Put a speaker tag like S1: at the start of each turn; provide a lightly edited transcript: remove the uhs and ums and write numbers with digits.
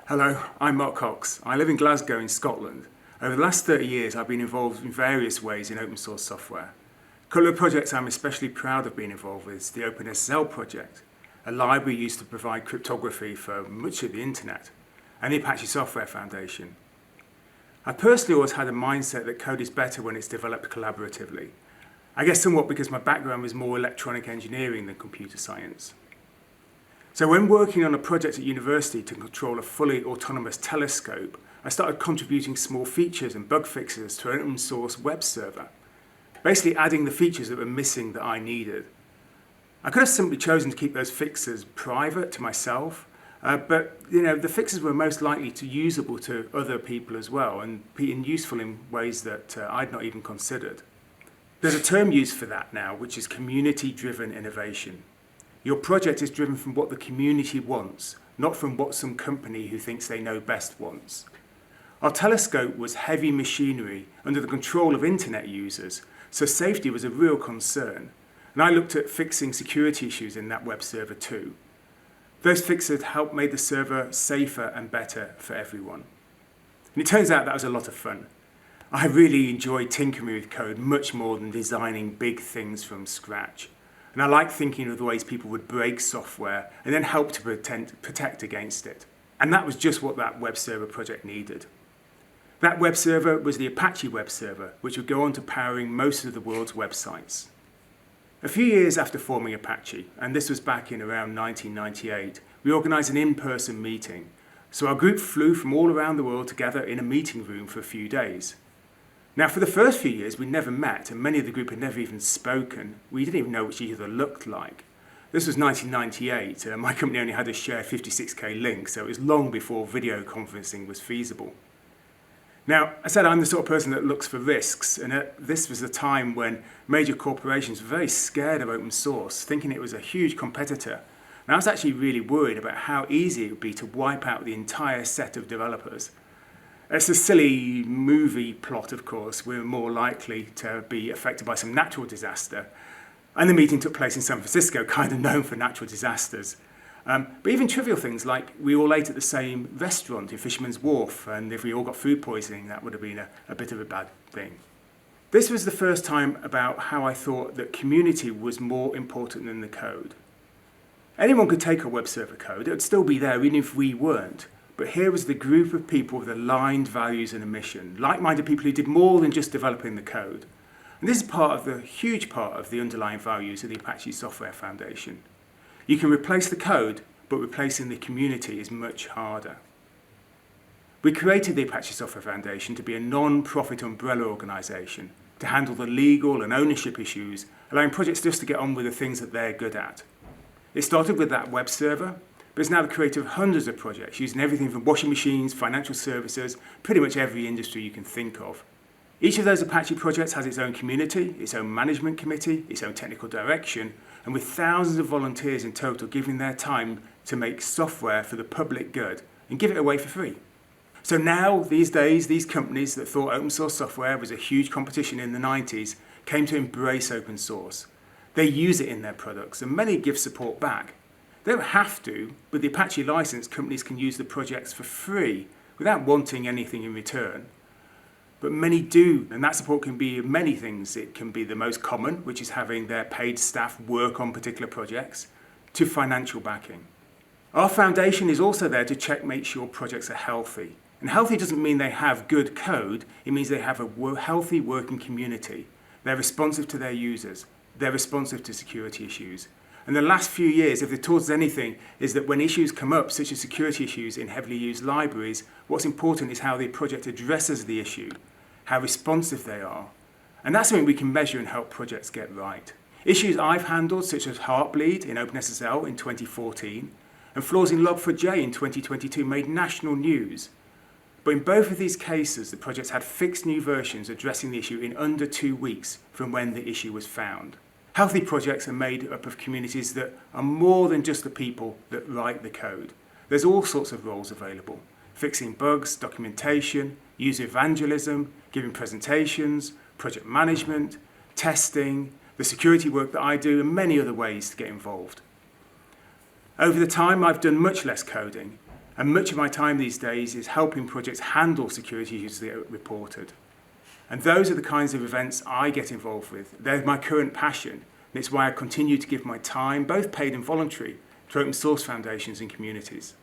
S1: Hello, I'm Mark Cox. I live in Glasgow in Scotland. Over the last 30 years I've been involved in various ways in open source software. A couple of projects I'm especially proud of being involved with is the OpenSSL project, a library used to provide cryptography for much of the internet, and the Apache Software Foundation. I've personally always had a mindset that code is better when it's developed collaboratively. I guess somewhat because my background was more electronic engineering than computer science. So when working on a project at university to control a fully autonomous telescope, I started contributing small features and bug fixes to an open source web server, basically adding the features that were missing that I needed. I could have simply chosen to keep those fixes private to myself, but the fixes were most likely to usable to other people as well and useful in ways that I'd not even considered. There's a term used for that now, which is community-driven innovation. Your project is driven from what the community wants, not from what some company who thinks they know best wants. Our telescope was heavy machinery under the control of internet users, so safety was a real concern. And I looked at fixing security issues in that web server too. Those fixes helped make the server safer and better for everyone. And it turns out that was a lot of fun. I really enjoyed tinkering with code much more than designing big things from scratch. And I like thinking of the ways people would break software and then help to protect against it. And that was just what that web server project needed. That web server was the Apache web server, which would go on to powering most of the world's websites. A few years after forming Apache, and this was back in around 1998, we organised an in-person meeting. So our group flew from all around the world together in a meeting room for a few days. Now, for the first few years, we'd never met, and many of the group had never even spoken. We didn't even know what each other looked like. This was 1998. My company only had a shared 56k link, so it was long before video conferencing was feasible. Now, I said I'm the sort of person that looks for risks, and this was a time when major corporations were very scared of open source, thinking it was a huge competitor. And I was actually really worried about how easy it would be to wipe out the entire set of developers. It's a silly movie plot, of course. We're more likely to be affected by some natural disaster. And the meeting took place in San Francisco, kind of known for natural disasters. But even trivial things like we all ate at the same restaurant in Fisherman's Wharf, and if we all got food poisoning, that would have been a bit of a bad thing. This was the first time about how I thought that community was more important than the code. Anyone could take a web server code. It would still be there even if we weren't. But here was the group of people with aligned values and a mission, like-minded people who did more than just developing the code. And this is huge part of the underlying values of the Apache Software Foundation. You can replace the code, but replacing the community is much harder. We created the Apache Software Foundation to be a non-profit umbrella organisation to handle the legal and ownership issues, allowing projects just to get on with the things that they're good at. It started with that web server, but it's now the creator of hundreds of projects using everything from washing machines, financial services, pretty much every industry you can think of. Each of those Apache projects has its own community, its own management committee, its own technical direction, and with thousands of volunteers in total giving their time to make software for the public good and give it away for free. So now, these days, these companies that thought open source software was a huge competition in the 90s came to embrace open source. They use it in their products, and many give support back. They don't have to, but the Apache license, companies can use the projects for free without wanting anything in return. But many do, and that support can be many things. It can be the most common, which is having their paid staff work on particular projects, to financial backing. Our foundation is also there to make sure projects are healthy. And healthy doesn't mean they have good code, it means they have a healthy working community. They're responsive to their users, they're responsive to security issues. And the last few years, if they've taught us anything, is that when issues come up, such as security issues in heavily used libraries, what's important is how the project addresses the issue, how responsive they are. And that's something we can measure and help projects get right. Issues I've handled, such as Heartbleed in OpenSSL in 2014, and flaws in Log4j in 2022 made national news. But in both of these cases, the projects had fixed new versions addressing the issue in under 2 weeks from when the issue was found. Healthy projects are made up of communities that are more than just the people that write the code. There's all sorts of roles available. Fixing bugs, documentation, user evangelism, giving presentations, project management, testing, the security work that I do, and many other ways to get involved. Over the time, I've done much less coding, And much of my time these days is helping projects handle security issues that are reported. And those are the kinds of events I get involved with. They're my current passion, and it's why I continue to give my time, both paid and voluntary, to open source foundations and communities.